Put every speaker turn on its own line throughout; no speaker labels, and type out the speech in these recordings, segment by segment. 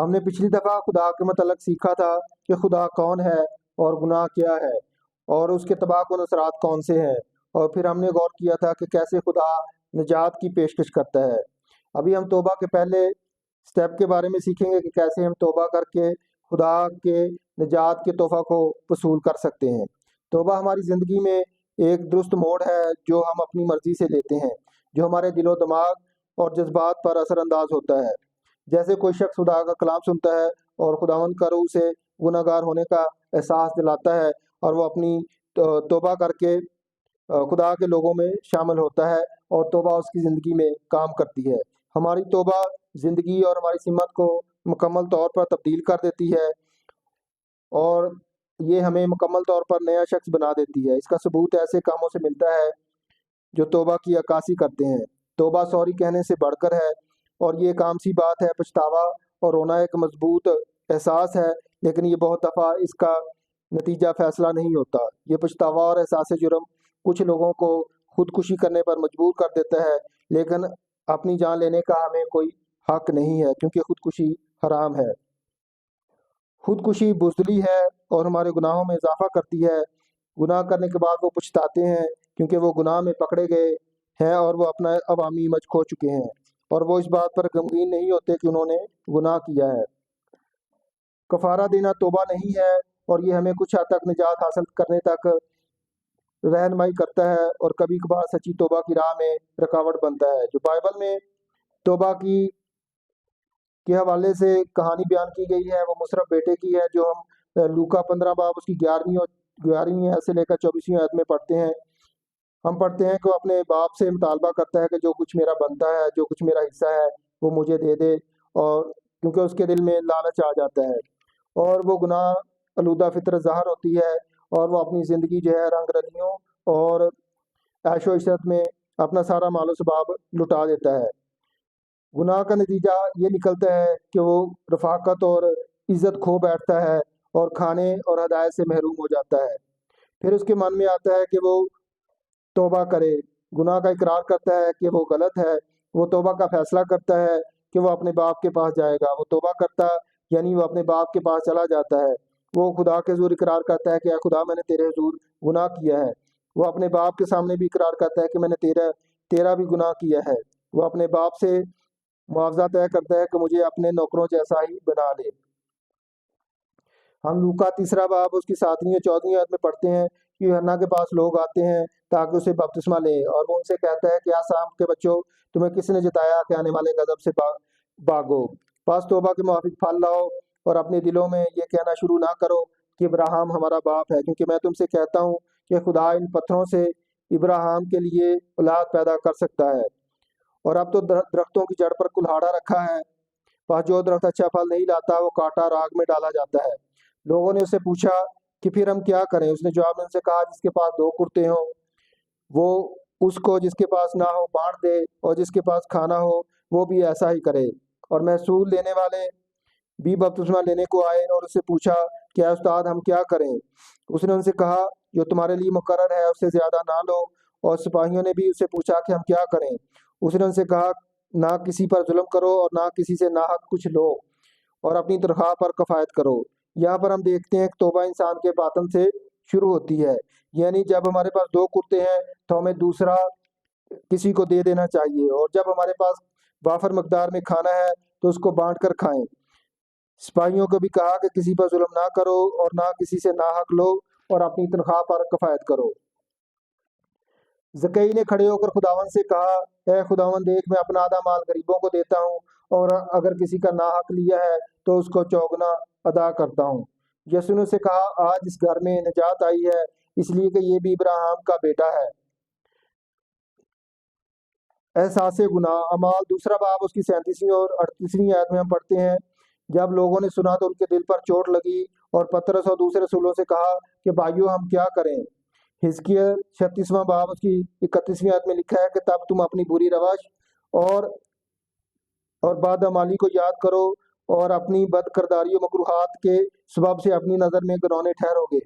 ہم نے پچھلی دفعہ خدا کے متعلق سیکھا تھا کہ خدا کون ہے اور گناہ کیا ہے اور اس کے تباہ کن اثرات کون سے ہیں، اور پھر ہم نے غور کیا تھا کہ کیسے خدا نجات کی پیشکش کرتا ہے۔ ابھی ہم توبہ کے پہلے سٹیپ کے بارے میں سیکھیں گے کہ کیسے ہم توبہ کر کے خدا کے نجات کے تحفہ کو وصول کر سکتے ہیں۔ توبہ ہماری زندگی میں ایک درست موڑ ہے جو ہم اپنی مرضی سے لیتے ہیں، جو ہمارے دل و دماغ اور جذبات پر اثر انداز ہوتا ہے۔ جیسے کوئی شخص خدا کا کلام سنتا ہے اور خداوند کا روح اسے گناہ گار ہونے کا احساس دلاتا ہے، اور وہ اپنی توبہ کر کے خدا کے لوگوں میں شامل ہوتا ہے، اور توبہ اس کی زندگی میں کام کرتی ہے۔ ہماری توبہ زندگی اور ہماری سمت کو مکمل طور پر تبدیل کر دیتی ہے، اور یہ ہمیں مکمل طور پر نیا شخص بنا دیتی ہے۔ اس کا ثبوت ایسے کاموں سے ملتا ہے جو توبہ کی عکاسی کرتے ہیں۔ توبہ سوری کہنے سے بڑھ کر ہے، اور یہ ایک عام سی بات ہے۔ پچھتاوا اور رونا ایک مضبوط احساس ہے، لیکن یہ بہت دفعہ اس کا نتیجہ فیصلہ نہیں ہوتا۔ یہ پچھتاوا اور احساس جرم کچھ لوگوں کو خودکشی کرنے پر مجبور کر دیتا ہے، لیکن اپنی جان لینے کا ہمیں کوئی حق نہیں ہے، کیونکہ خودکشی حرام ہے۔ خودکشی بزدلی ہے اور ہمارے گناہوں میں اضافہ کرتی ہے۔ گناہ کرنے کے بعد وہ پچھتاتے ہیں، کیونکہ وہ گناہ میں پکڑے گئے ہیں اور وہ اپنا عوامی مجد کھو چکے ہیں، اور وہ اس بات پر غمگین نہیں ہوتے کہ انہوں نے گناہ کیا ہے۔ کفارہ دینا توبہ نہیں ہے، اور یہ ہمیں کچھ حد تک نجات حاصل کرنے تک رہنمائی کرتا ہے، اور کبھی کبھار سچی توبہ کی راہ میں رکاوٹ بنتا ہے۔ جو بائبل میں توبہ کے حوالے سے کہانی بیان کی گئی ہے وہ مصرف بیٹے کی ہے، جو ہم لوکا 15 باب اس کی 11ویں آیت سے لے کر 24ویں آیت میں پڑھتے ہیں۔ ہم پڑھتے ہیں کہ وہ اپنے باپ سے مطالبہ کرتا ہے کہ جو کچھ میرا بنتا ہے، جو کچھ میرا حصہ ہے وہ مجھے دے دے، اور کیونکہ اس کے دل میں لالچ آ جاتا ہے، اور وہ گناہ آلودہ فطرت ظاہر ہوتی ہے، اور وہ اپنی زندگی جو ہے رنگ رلیوں اور عیش و عشرت میں اپنا سارا مال و ثباب لٹا دیتا ہے۔ گناہ کا نتیجہ یہ نکلتا ہے کہ وہ رفاقت اور عزت کھو بیٹھتا ہے، اور کھانے اور ہدایت سے محروم ہو جاتا ہے۔ پھر اس کے من میں آتا ہے کہ وہ توبہ کرے، گناہ کا اقرار کرتا ہے کہ وہ غلط ہے، وہ توبہ کا فیصلہ کرتا ہے کہ وہ اپنے باپ کے پاس جائے گا۔ وہ توبہ کرتا یعنی وہ اپنے باپ کے پاس چلا جاتا ہے۔ وہ خدا کے حضور اقرار کرتا ہے کہ اے خدا، میں نے تیرے حضور گناہ کیا ہے۔ وہ اپنے باپ کے سامنے بھی اقرار کرتا ہے کہ میں نے تیرا بھی گناہ کیا ہے۔ وہ اپنے باپ سے معاوضہ طے کرتا ہے کہ مجھے اپنے نوکروں جیسا ہی بنا لے۔ ہم لوکا 3 باب اس کی 7ویں اور 14ویں آیت میں پڑھتے ہیں کہ یوحنا کے پاس لوگ آتے ہیں تاکہ اسے بپتسمہ لیں، اور وہ ان سے کہتا ہے کہ آسام کے بچوں، تمہیں کس نے جتایا کہ آنے والے غضب سے بھاگو؟ پس توبہ کے موافق پھل لاؤ، اور اپنے دلوں میں یہ کہنا شروع نہ کرو کہ ابراہیم ہمارا باپ ہے، کیونکہ میں تم سے کہتا ہوں کہ خدا ان پتھروں سے ابراہیم کے لیے اولاد پیدا کر سکتا ہے۔ اور اب تو درختوں کی جڑ پر کلہاڑا رکھا ہے، پس جو درخت اچھا پھل نہیں لاتا وہ کاٹا اور آگ میں ڈالا جاتا ہے۔ لوگوں نے اس سے پوچھا کہ پھر ہم کیا کریں؟ اس نے جواب میں ان سے کہا، جس کے پاس 2 کرتے ہوں وہ اس کو جس کے پاس نہ ہو بانٹ دے، اور جس کے پاس کھانا ہو وہ بھی ایسا ہی کرے۔ اور محصول لینے والے بھی بپتسمہ لینے کو آئے اور اس سے پوچھا کہ اے استاد، ہم کیا کریں؟ اس نے ان سے کہا، جو تمہارے لیے مقرر ہے اس سے زیادہ نہ لو۔ اور سپاہیوں نے بھی اس سے پوچھا کہ ہم کیا کریں؟ اس نے ان سے کہا، نہ کسی پر ظلم کرو اور نہ کسی سے ناحق کچھ لو، اور اپنی تنخواہ پر کفایت کرو۔ یہاں پر ہم دیکھتے ہیں کہ توبہ انسان کے باطن سے شروع ہوتی ہے، یعنی جب ہمارے پاس 2 کرتے ہیں تو ہمیں دوسرا کسی کو دے دینا چاہیے، اور جب ہمارے پاس وافر مقدار میں کھانا ہے تو اس کو بانٹ کر کھائیں۔ سپاہیوں کو بھی کہا کہ کسی پر ظلم نہ کرو اور نہ کسی سے ناحق لو، اور اپنی تنخواہ پر کفایت کرو۔ زکئی نے کھڑے ہو کر خداوند سے کہا، اے خداوند، دیکھ میں اپنا آدھا مال غریبوں کو دیتا ہوں، اور اگر کسی کا ناحق لیا ہے تو اس کو چوگنا ادا کرتا ہوں۔ یسوع نے اس سے کہا، آج اس گھر میں نجات آئی ہے، اس لیے کہ یہ بھی ابراہیم کا بیٹا ہے۔ احساس گناہ اعمال 2 باب اس کی 37ویں اور 38ویں آیت میں ہم پڑھتے ہیں، جب لوگوں نے سنا تو ان کے دل پر چوٹ لگی، اور پترس اور دوسرے رسولوں سے کہا کہ بھائیو، ہم کیا کریں؟ حزقیل 36واں باب اس کی 31ویں آیت میں لکھا ہے کہ تب تم اپنی بری روش اور بدعمالی کو یاد کرو، اور اپنی بد کرداری و مکروہات کے سبب سے اپنی نظر میں گنونے ٹھہرو گے۔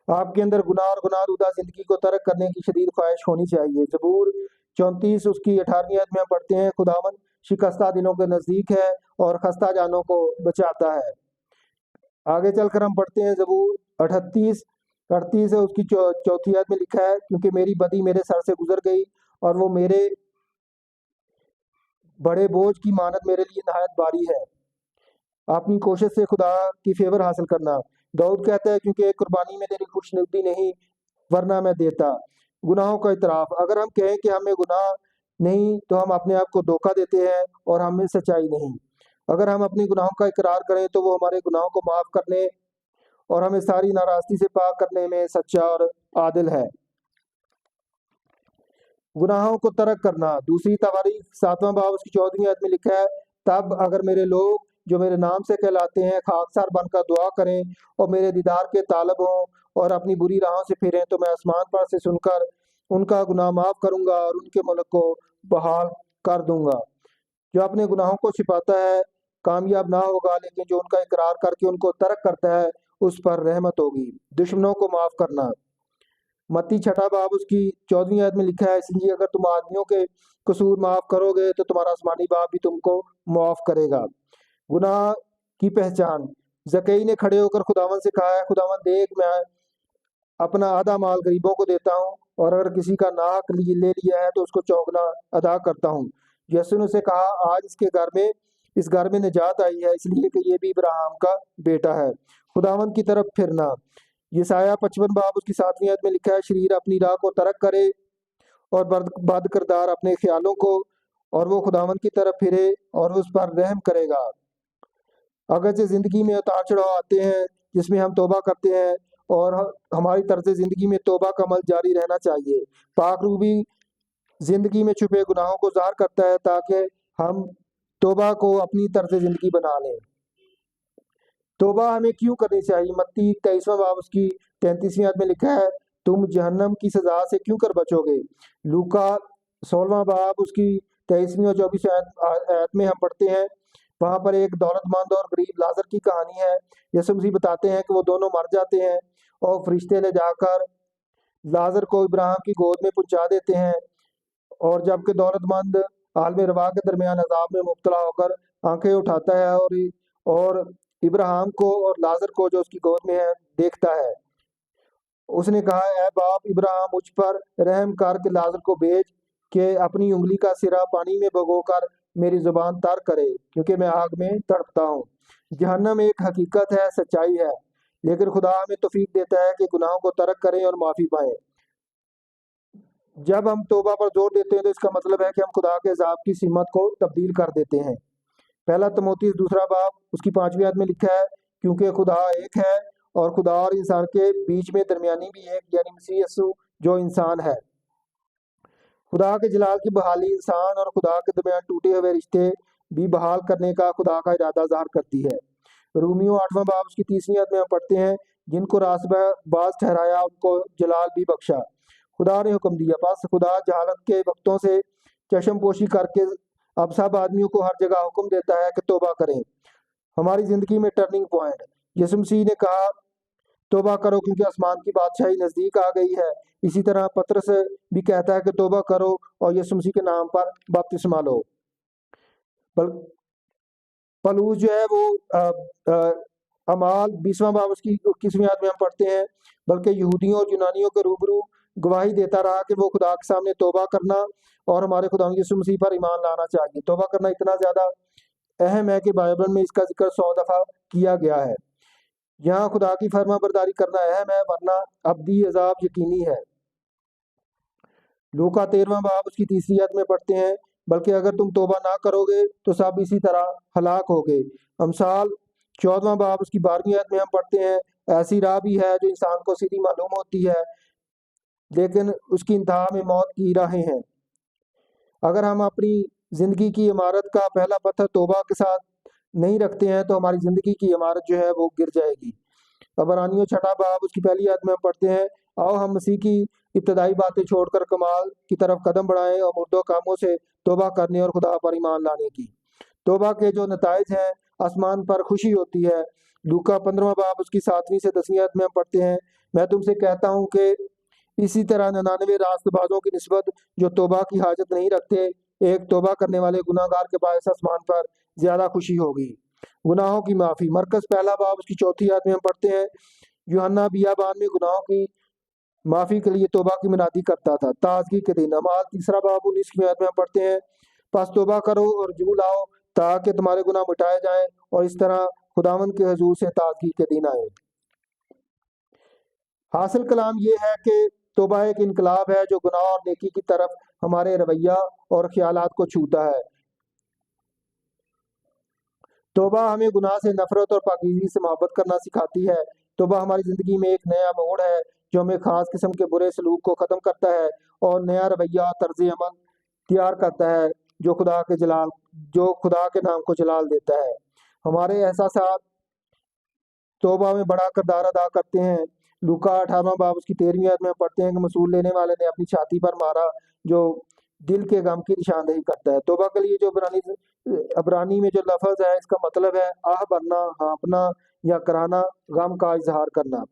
آپ کے اندر گناہ اور گناہ آلودہ زندگی کو ترک کرنے کی شدید خواہش ہونی چاہیے۔ زبور 34 اس کی 18ویں آیت میں ہم پڑھتے ہیں، خداوند شکستہ دلوں کے نزدیک ہے اور خستہ جانوں کو بچاتا ہے۔ آگے چل کر ہم پڑھتے ہیں زبور 38 ہے، اس کی چوتھی آیت میں لکھا ہے، کیونکہ میری بدی میرے سر سے گزر گئی اور وہ میرے بڑے بوجھ کی مانت میرے لیے نہایت باری ہے۔ اپنی کوشش سے خدا کی فیور حاصل کرنا۔ داؤد کہتا ہے، کیونکہ قربانی میں تیری خوش نصیبی نہیں، ورنہ میں دیتا۔ گناہوں کا اعتراف۔ اگر ہم کہیں کہ ہمیں گناہ نہیں تو ہم اپنے آپ کو دھوکہ دیتے ہیں اور ہم میں سچائی نہیں۔ اگر ہم اپنی گناہوں کا اقرار کریں تو وہ ہمارے گناہوں کو معاف کرنے اور ہمیں ساری ناراستی سے پاک کرنے میں سچا اور عادل ہے۔ گناہوں کو ترک کرنا۔ دوسری تواریخ 7واں باب اس کی 14ویں آیت میں لکھا ہے، تب اگر میرے لوگ جو میرے نام سے کہلاتے ہیں خاکسار بن کر دعا کریں اور میرے دیدار کے طالب ہوں اور اپنی بری راہوں سے پھریں تو میں آسمان پر سے سن کر ان کا گناہ معاف کروں گا اور ان کے ملک کو بحال کر دوں گا۔ جو اپنے گناہوں کو چھپاتا ہے کامیاب نہ ہوگا، لیکن جو ان کا اقرار کر کے ان کو ترک کرتا ہے اس پر رحمت ہوگی۔ دشمنوں کو معاف کرنا۔ متی 6 باب اس کی 14ویں آیت میں لکھا ہے، اس لیے اگر تم آدمیوں کے قصور معاف کرو گے تو تمہارا آسمانی باپ بھی تم کو معاف کرے گا۔ گناہ کی پہچان۔ زکئی نے کھڑے ہو کر خداوند سے کہا ہے، خداوند دیکھ، میں اپنا آدھا مال غریبوں کو دیتا ہوں اور اگر کسی کا ناحق لے لیا ہے تو اس کو چوگنا ادا کرتا ہوں۔ یسوع نے اسے کہا، آج اس گھر میں نجات آئی ہے، اس لیے کہ یہ بھی ابراہیم کا بیٹا ہے۔ خداوند کی طرف پھرنا۔ یسایہ 55 باب اس کی 7ویں آیت میں لکھا ہے، شریر اپنی راہ کو ترک کرے اور بد کردار اپنے خیالوں کو، اور وہ خداوند کی طرف پھرے اور اس پر رحم کرے گا۔ اگرچہ زندگی میں اتار چڑھاؤ آتے ہیں جس میں ہم توبہ کرتے ہیں اور ہماری طرز زندگی میں توبہ کا عمل جاری رہنا چاہیے۔ پاک روح بھی زندگی میں چھپے گناہوں کو ظاہر کرتا ہے تاکہ ہم توبہ کو اپنی طرز زندگی بنا لیں۔ توبہ ہمیں کیوں کرنی چاہیے؟ متی 23واں باب اس کی 33ویں آیت میں لکھا ہے، تم جہنم کی سزا سے کیوں کر بچو گے؟ لوکا 16واں باب اس کی 23ویں اور 24ویں آیت میں ہم پڑھتے ہیں، وہاں پر ایک دولت مند اور غریب لازر کی کہانی ہے۔ یسوع مسیح بتاتے ہیں کہ وہ دونوں مر جاتے ہیں اور فرشتے لے جا کر لازر کو ابراہیم کی گود میں پہنچا دیتے ہیں، اور جبکہ دولت مند عالم روا کے درمیان عذاب میں مبتلا ہو کر آنکھیں اٹھاتا ہے اور ابراہیم کو اور لازر کو جو اس کی گود میں ہے دیکھتا ہے۔ اس نے کہا، اے باپ ابراہیم، مجھ پر رحم کر کے لازر کو بھیج کہ اپنی انگلی کا سرا پانی میں بھگو کر میری زبان تر کرے، کیونکہ میں آگ میں تڑپتا ہوں۔ جہنم ایک حقیقت ہے، سچائی ہے، لیکن خدا ہمیں توفیق دیتا ہے کہ گناہوں کو ترک کریں اور معافی پائیں۔ جب ہم توبہ پر زور دیتے ہیں تو اس کا مطلب ہے کہ ہم خدا کے عذاب کی سمت کو تبدیل کر دیتے ہیں۔ پہلا تموتھی 2 باب اس کی 5ویں آیت میں لکھا ہے، کیونکہ خدا ایک ہے اور خدا اور انسان کے بیچ میں درمیانی بھی ایک، یعنی مسیح یسوع جو انسان ہے۔ خدا کے جلال کی بحالی انسان اور خدا کے درمیان ٹوٹے ہوئے رشتے بھی بحال کرنے کا خدا کا ارادہ ظاہر کرتی ہے۔ رومیو 8واں باب اس کی 30ویں آیت میں ہم پڑھتے ہیں، جن کو راست باز ٹھہرایا ان کو جلال بھی بخشا۔ خدا نے حکم دیا، پس خدا جہالت کے وقتوں سے چشم پوشی کر کے اب سب آدمیوں کو ہر جگہ حکم دیتا ہے کہ توبہ کریں۔ ہماری زندگی میں ٹرننگ پوائنٹ۔ یسوع مسیح نے کہا، توبہ کرو کیونکہ آسمان کی بادشاہی نزدیک آ گئی ہے۔ اسی طرح پطرس بھی کہتا ہے کہ توبہ کرو اور یسوع مسیح کے نام پر بپتسمہ لو۔ پلوس جو ہے وہ اعمال 20واں باب اس کی 21ویں آیت میں ہم پڑھتے ہیں، بلکہ یہودیوں اور یونانیوں کے روبرو گواہی دیتا رہا کہ وہ خدا کے سامنے توبہ کرنا اور ہمارے خدا یسوع مسیح پر ایمان لانا چاہیے۔ توبہ کرنا اتنا زیادہ اہم ہے کہ بائبل میں اس کا ذکر 100 دفعہ کیا گیا ہے۔ یہاں خدا کی فرما برداری کرنا اہم ہے، ورنہ ابدی عذاب یقینی ہے۔ لوکا 13واں باب اس کی 3 آیت میں پڑھتے ہیں، بلکہ اگر تم توبہ نہ کرو گے تو سب اسی طرح ہلاک ہوگے۔ امثال 14واں باب اس کی 12ویں آیت میں ہم پڑھتے ہیں، ایسی راہ بھی ہے جو انسان کو سیدھی معلوم ہوتی ہے لیکن اس کی انتہا میں موت کی راہیں ہیں۔ اگر ہم اپنی زندگی کی عمارت کا پہلا پتھر توبہ کے ساتھ نہیں رکھتے ہیں تو ہماری زندگی کی عمارت جو ہے وہ گر جائے گی۔ عبرانیوں 6 باب اس کی پہلی آیت میں ہم پڑھتے ہیں، آؤ ہم مسیح کی ابتدائی باتیں چھوڑ کر کمال کی طرف قدم بڑھائیں اور مردوں کاموں سے توبہ کرنے اور خدا پر ایمان لانے کی۔ توبہ کے جو نتائج ہیں، آسمان پر خوشی ہوتی ہے۔ لوکا 15واں باب اس کی 7ویں سے 10ویں آیت میں ہم پڑھتے ہیں، میں تم سے کہتا ہوں کہ اسی طرح 99 راست بازوں کی نسبت جو توبہ کی حاجت نہیں رکھتے ایک توبہ کرنے والے گناہگار کے باعث آسمان پر زیادہ خوشی ہوگی۔ گناہوں کی معافی، مرکز پہلا باب اس کی 4 آیت میں ہم پڑھتے ہیں، یوحنا بیابان میں گناہوں کی معافی کے لیے توبہ کی منادی کرتا تھا تازگی کے دن۔ اعمال 3 باب 19 آیت میں ہم پڑھتے ہیں، پس توبہ کرو اور رجوع لاؤ تاکہ تمہارے گناہ مٹائے جائیں اور اس طرح خداوند کے حضور سے تازگی کے دن آئے۔ حاصل کلام یہ ہے کہ توبہ ایک انقلاب ہے جو گناہ اور نیکی کی طرف ہمارے رویہ اور خیالات کو چھوتا ہے۔ توبہ ہمیں گناہ سے نفرت اور پاکیزگی سے محبت کرنا سکھاتی ہے۔ توبہ ہماری زندگی میں ایک نیا موڑ ہے جو ہمیں خاص قسم کے برے سلوک کو ختم کرتا ہے اور نیا رویہ اور طرز عمل تیار کرتا ہے جو خدا کے نام کو جلال دیتا ہے۔ ہمارے احساسات توبہ میں بڑا کردار ادا کرتے ہیں۔ لوکا 18 باب اس کی 13 آیت میں ہم پڑھتے ہیں کہ مسول لینے والے نے اپنی چھاتی پر مارا جو دل کے غم کی نشاندہی کرتا ہے۔ توبہ کے لیے جو عبرانی میں جو لفظ ہے اس کا مطلب ہے آہ بھرنا، ہانپنا یا کرانا، غم کا اظہار کرنا۔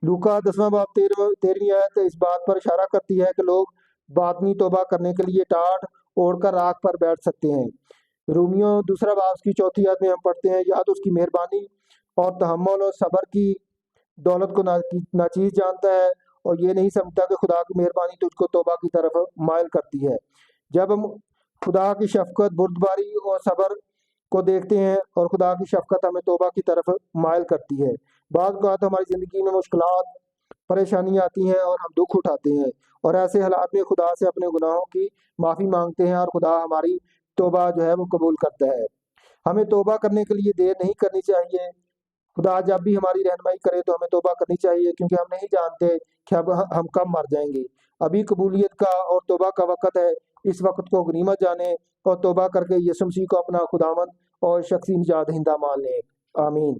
لوکا 10 باب 13 آیت اس بات پر اشارہ کرتی ہے کہ لوگ باطنی توبہ کرنے کے لیے ٹاٹ اوڑھ کر راکھ پر بیٹھ سکتے ہیں۔ رومیو 2 باب اس کی 4 آیت میں ہم پڑھتے ہیں، یا تو اس کی مہربانی اور تحمل اور صبر کی دولت کو ناچیز جانتا ہے اور یہ نہیں سمجھتا کہ خدا کی مہربانی تجھ کو توبہ کی طرف مائل کرتی ہے۔ جب ہم خدا کی شفقت، بردباری اور صبر کو دیکھتے ہیں اور خدا کی شفقت ہمیں توبہ کی طرف مائل کرتی ہے۔ بعض اوقات ہماری زندگی میں مشکلات، پریشانیاں آتی ہیں اور ہم دکھ اٹھاتے ہیں اور ایسے حالات میں خدا سے اپنے گناہوں کی معافی مانگتے ہیں اور خدا ہماری توبہ جو ہے وہ قبول کرتا ہے۔ ہمیں توبہ کرنے کے لیے دیر نہیں کرنی چاہیے۔ خدا جب بھی ہماری رہنمائی کرے تو ہمیں توبہ کرنی چاہیے کیونکہ ہم نہیں جانتے کہ اب ہم کب مر جائیں گے۔ ابھی قبولیت کا اور توبہ کا وقت ہے، اس وقت کو غنیمت جانیں اور توبہ کر کے یسوع مسیح کو اپنا خداوند اور شخصی نجات دہندہ مان لیں۔ آمین۔